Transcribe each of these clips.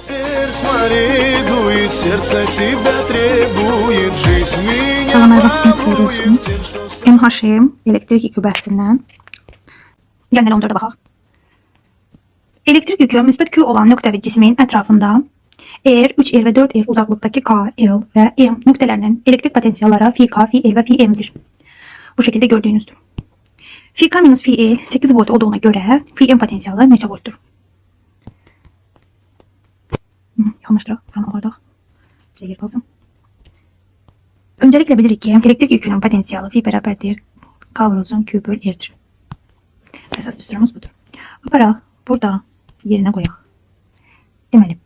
Смотри, дует, сердце тебя требует, жизнь меня Salamlar vaxtınız xeyir балует olsun. тем, что... MHM elektrik yükü bəhsindən. Gəlin 14-də baxaq. Elektrik yükü müsbət Q olan nöqtə və cismin ətrafında R, 3R və 4R uzaqlıqdakı K, L və M nöqtələrinin elektrik potensialları phi K, phi L və phi M'dir. Bu şəkildə gördüyünüzdür. Phi K minus phi L 8 volt olduğuna görə phi M potensialı neçə voltdur? Yanlışdır. Buranı alırdıq. Bizə yer qalsın. Öncelikle bilirik ki elektrik yükünün potansiyeli phi bərabərdir K vurulsun Q böl R'dir. Əsas düsturumuz budur. Aparaq burada yerine qoyaq. Deməli,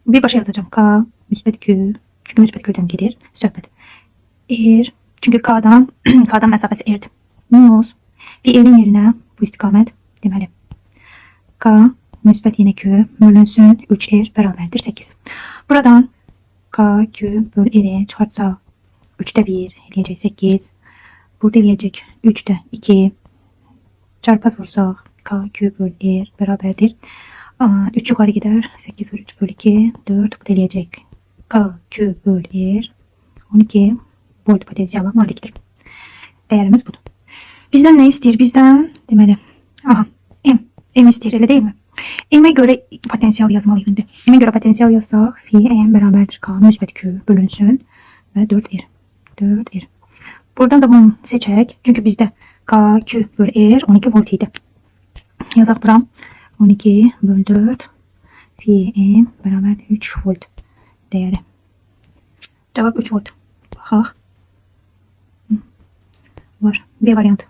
birbaşa yazacağım K müsbət Q. Çünki müsbət Q'dan gedir söhbət. R. Çünki K'dan məsafəsi R'dir. Minus phi L'in yerinə bu istiqamət deməli. K müsbət yine Q bölünsün 3R bərabərdir 8. Buradan K Q böl R'e çıxartsaq 3'te 1 eləyəcək 8. Burada eləyəcək 3'te 2. Çarpaz vursaq K Q böl R bərabərdir. 3 yuxarı gedər. 8 vur 3 böl 2. 4. Bu da eləyəcək K Q böl R 12 volt potensialı malikdir. Dəyərimiz budur. Bizdən nə istəyir? Bizdən deməli M istəyir, elə deyilmi? M'e göre potensial yazmalıyım indi. M'e göre potensial yazsaq phi M bərabərdir K müsbət Q bölünsün və 4R. 4R. Buradan da bunu seçək. Çünki bizdə K Q böl R 12 volt idi. Yazaq bura 12 böl 4 phi M bərabərdir 3 volt dəyəri. Cavab 3 volt. Baxaq. Var. B variantı.